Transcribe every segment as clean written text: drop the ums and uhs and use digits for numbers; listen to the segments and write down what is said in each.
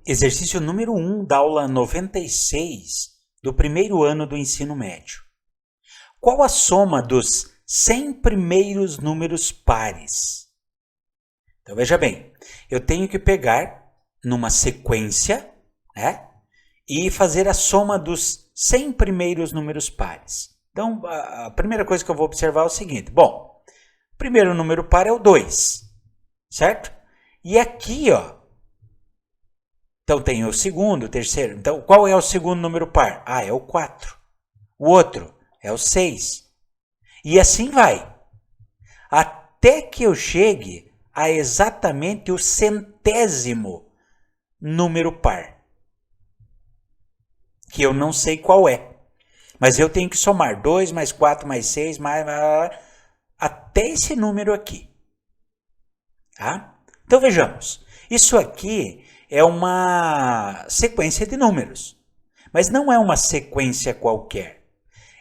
Exercício número 1 da aula 96 do primeiro ano do ensino médio. Qual a soma dos 100 primeiros números pares? Então veja bem, eu tenho que pegar numa sequência, né, e fazer a soma dos 100 primeiros números pares. Então a primeira coisa que eu vou observar é o seguinte, bom, o primeiro número par é o 2, certo? E aqui, ó, então tem o segundo, o terceiro. Então, qual é o segundo número par? Ah, é o 4. O outro é o 6. E assim vai. Até que eu chegue a exatamente o 100º número par. Que eu não sei qual é. Mas eu tenho que somar 2 mais 4 mais 6 mais... até esse número aqui. Tá? Então vejamos. Isso aqui é uma sequência de números, mas não é uma sequência qualquer.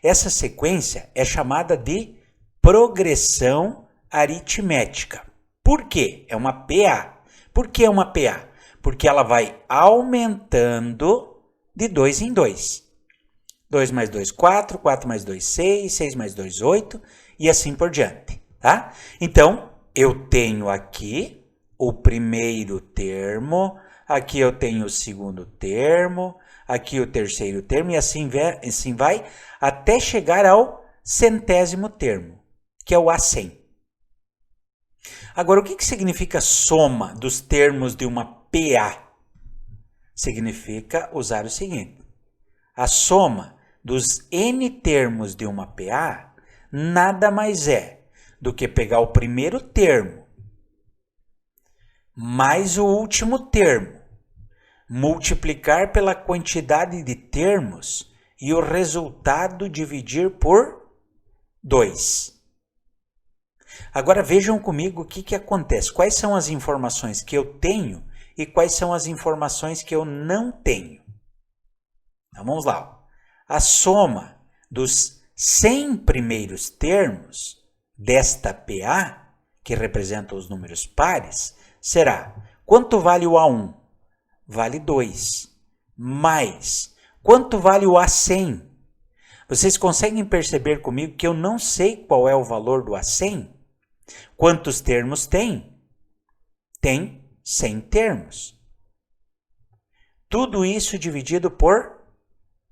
Essa sequência é chamada de progressão aritmética. Por quê? É uma PA. Por que é uma PA? Porque ela vai aumentando de 2 em 2. 2 mais 2, 4, 4 mais 2, 6, 6 mais 2, 8 e assim por diante. Tá? Então, eu tenho aqui o primeiro termo, aqui eu tenho o segundo termo, aqui o terceiro termo, e assim vai até chegar ao 100º termo, que é o A100. Agora, o que significa soma dos termos de uma PA? Significa usar o seguinte, a soma dos N termos de uma PA nada mais é do que pegar o primeiro termo mais o último termo, multiplicar pela quantidade de termos e o resultado dividir por 2. Agora vejam comigo o que acontece. Quais são as informações que eu tenho e quais são as informações que eu não tenho. Então vamos lá. A soma dos 100 primeiros termos desta PA, que representa os números pares, será, quanto vale o A1? Vale 2. Mais, quanto vale o A100? Vocês conseguem perceber comigo que eu não sei qual é o valor do A100? Quantos termos tem? Tem 100 termos. Tudo isso dividido por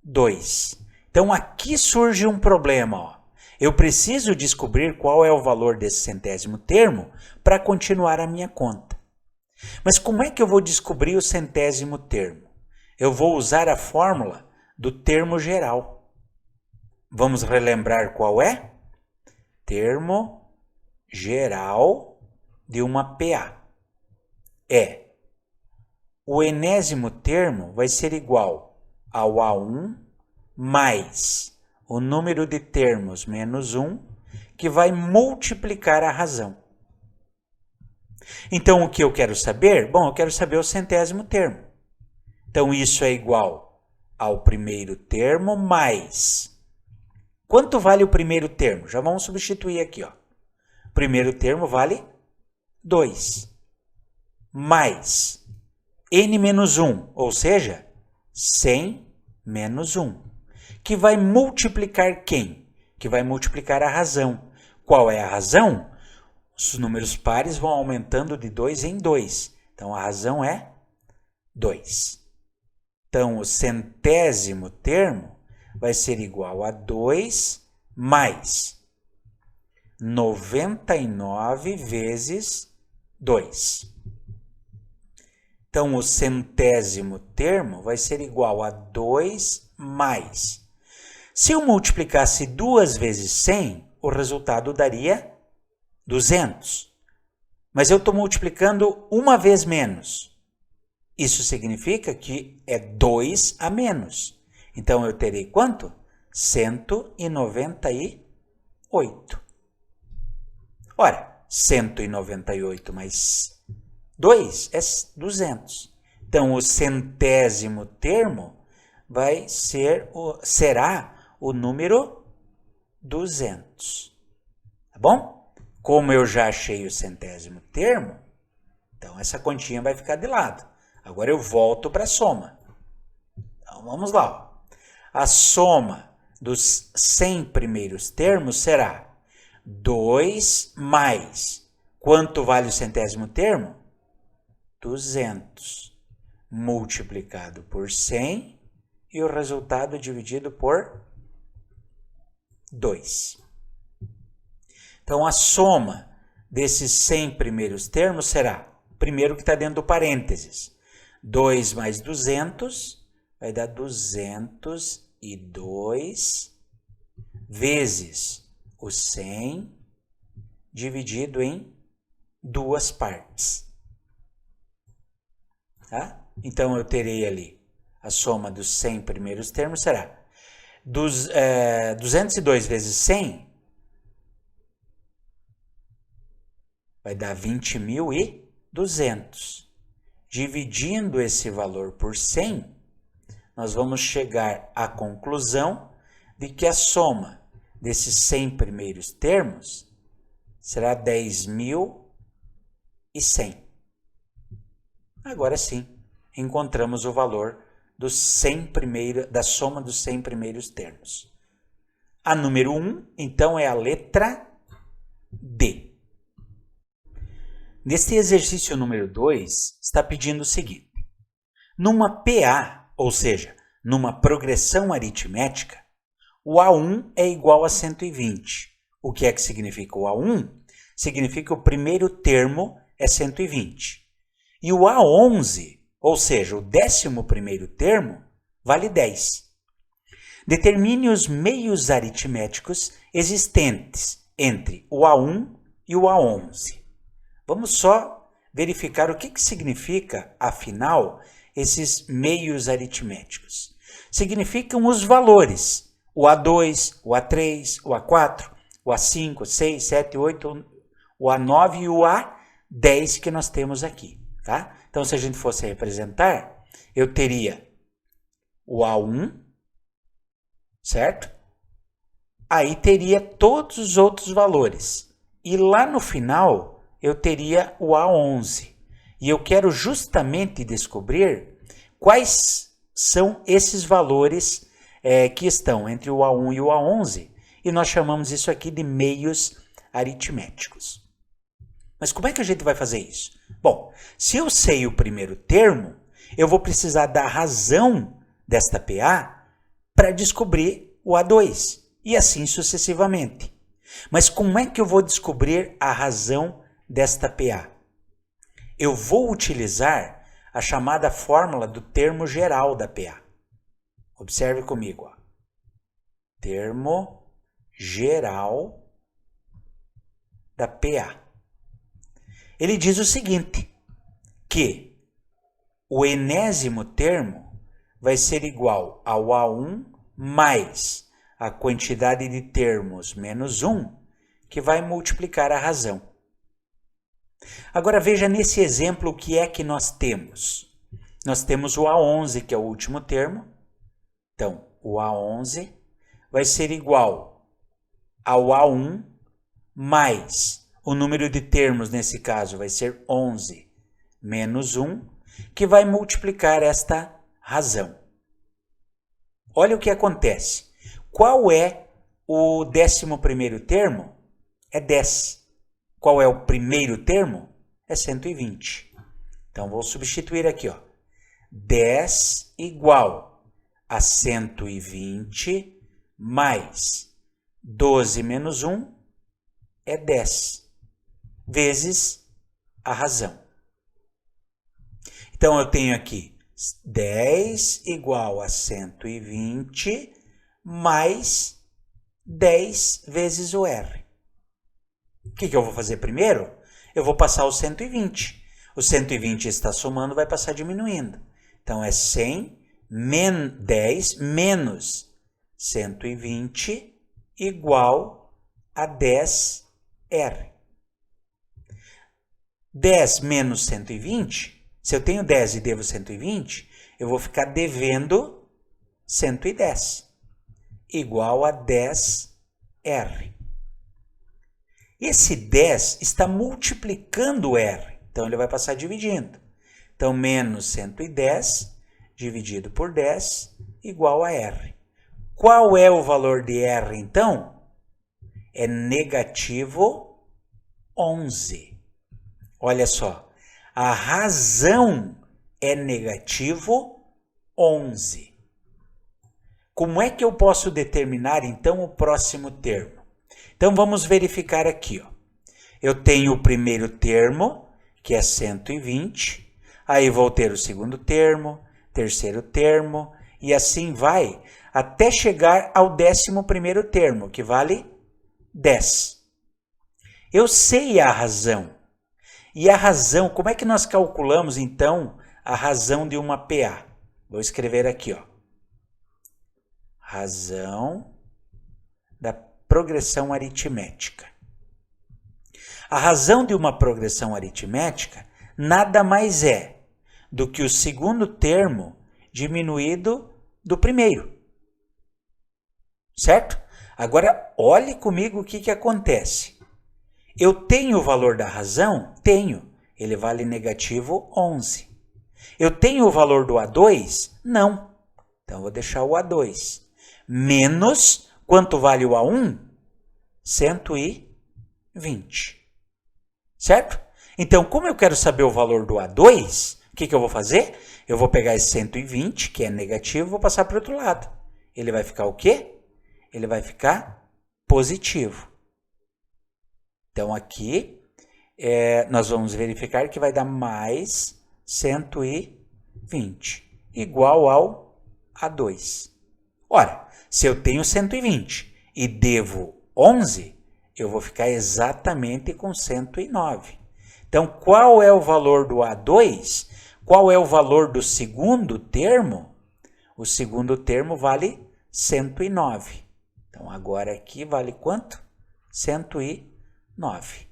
2. Então aqui surge um problema, ó. Eu preciso descobrir qual é o valor desse 100º termo para continuar a minha conta. Mas como é que eu vou descobrir o 100º termo? Eu vou usar a fórmula do termo geral. Vamos relembrar qual é? Termo geral de uma PA. É, o enésimo termo vai ser igual ao A1 mais o número de termos menos 1, que vai multiplicar a razão. Então, o que eu quero saber? Bom, eu quero saber o 100º termo. Então, isso é igual ao primeiro termo mais... Quanto vale o primeiro termo? Já vamos substituir aqui, ó. O primeiro termo vale 2. Mais n menos 1, ou seja, 100 menos 1. Que vai multiplicar quem? Que vai multiplicar a razão. Qual é a razão? Os números pares vão aumentando de 2 em 2. Então, a razão é 2. Então, o 100º termo vai ser igual a 2 mais 99 vezes 2. Então, o 100º termo vai ser igual a 2 mais. Se eu multiplicasse 2 vezes 100, o resultado daria 200. Mas eu estou multiplicando uma vez menos. Isso significa que é 2 a menos. Então, eu terei quanto? 198. Ora, 198 mais 2 é 200. Então, o 100º termo será o número 200. Tá bom? Como eu já achei o 100º termo, então essa continha vai ficar de lado. Agora eu volto para a soma. Então vamos lá. Ó. A soma dos 100 primeiros termos será 2 mais. Quanto vale o centésimo termo? 200. Multiplicado por 100 e o resultado dividido por 2. Então, a soma desses 100 primeiros termos será, primeiro que está dentro do parênteses, 2 mais 200 vai dar 202 vezes o 100 dividido em duas partes. Tá? Então, eu terei ali a soma dos 100 primeiros termos será 202 vezes 100 vai dar 20.200. Dividindo esse valor por 100, nós vamos chegar à conclusão de que a soma desses 100 primeiros termos será 10.100. Agora sim, encontramos o valor dos 100 da soma dos 100 primeiros termos. A número 1, então, é a letra D. Neste exercício número 2, está pedindo o seguinte. Numa PA, ou seja, numa progressão aritmética, o A1 é igual a 120. O que é que significa o A1? Significa que o primeiro termo é 120. E o A11, ou seja, o 11º termo, vale 10. Determine os meios aritméticos existentes entre o A1 e o A11. Vamos só verificar o que significa, afinal, esses meios aritméticos. Significam os valores, o A2, o A3, o A4, o A5, o 6, 7, 8, o A9 e o A10 que nós temos aqui. Tá? Então, se a gente fosse representar, eu teria o A1, certo? Aí teria todos os outros valores. E lá no final, eu teria o A11. E eu quero justamente descobrir quais são esses valores que estão entre o A1 e o A11. E nós chamamos isso aqui de meios aritméticos. Mas como é que a gente vai fazer isso? Bom, se eu sei o primeiro termo, eu vou precisar da razão desta PA para descobrir o A2. E assim sucessivamente. Mas como é que eu vou descobrir a razão desta PA? Eu vou utilizar a chamada fórmula do termo geral da PA. Observe comigo. Ó. Termo geral da PA. Ele diz o seguinte, que o enésimo termo vai ser igual ao A1 mais a quantidade de termos menos 1, que vai multiplicar a razão. Agora veja nesse exemplo o que é que nós temos. Nós temos o A11, que é o último termo. Então, o A11 vai ser igual ao A1 mais o número de termos, nesse caso, vai ser 11 menos 1, que vai multiplicar esta razão. Olha o que acontece. Qual é o 11º termo? É 10. Qual é o primeiro termo? É 120. Então, vou substituir aqui. Ó. 10 igual a 120 mais 12 menos 1 é 10. Vezes a razão. Então, eu tenho aqui 10 igual a 120 mais 10 vezes o R. O que eu vou fazer primeiro? Eu vou passar o 120. O 120 está somando, vai passar diminuindo. Então, é 100 10 menos 120 igual a 10R. 10 menos 120, se eu tenho 10 e devo 120, eu vou ficar devendo 110, igual a 10R. Esse 10 está multiplicando o R, então ele vai passar dividindo. Então, menos 110 dividido por 10 igual a R. Qual é o valor de R, então? É negativo 11. Olha só, a razão é negativo 11. Como é que eu posso determinar, então, o próximo termo? Então, vamos verificar aqui. Ó. Eu tenho o primeiro termo, que é 120. Aí vou ter o segundo termo, terceiro termo, e assim vai, até chegar ao 11º termo, que vale 10. Eu sei a razão. E a razão, como é que nós calculamos, então, a razão de uma PA? Vou escrever aqui, ó. Razão da progressão aritmética. A razão de uma progressão aritmética nada mais é do que o segundo termo diminuído do primeiro. Certo? Agora, olhe comigo o que acontece. Eu tenho o valor da razão? Tenho. Ele vale negativo 11. Eu tenho o valor do A2? Não. Então, vou deixar o A2. Menos, quanto vale o A1? 120. Certo? Então, como eu quero saber o valor do A2, o que eu vou fazer? Eu vou pegar esse 120, que é negativo, e vou passar para o outro lado. Ele vai ficar o quê? Ele vai ficar positivo. Então, aqui, nós vamos verificar que vai dar mais 120, igual ao A2. Ora, se eu tenho 120 e devo 11, eu vou ficar exatamente com 109. Então, qual é o valor do A2? Qual é o valor do segundo termo? O segundo termo vale 109. Então, agora aqui vale quanto? 109.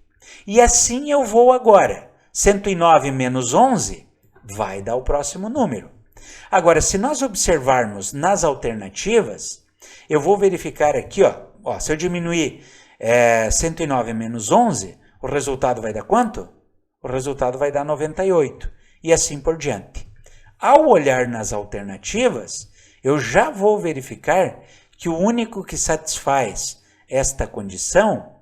E assim eu vou agora. 109 menos 11 vai dar o próximo número. Agora, se nós observarmos nas alternativas, eu vou verificar aqui, ó, se eu diminuir 109 menos 11, o resultado vai dar quanto? O resultado vai dar 98. E assim por diante. Ao olhar nas alternativas, eu já vou verificar que o único que satisfaz esta condição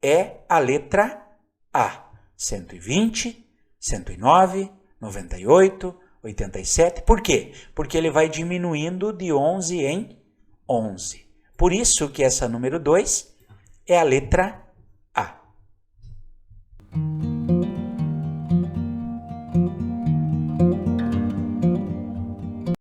é a letra A. 120, 109, 98, 87. Por quê? Porque ele vai diminuindo de 11 em 11. Por isso que essa número 2 é a letra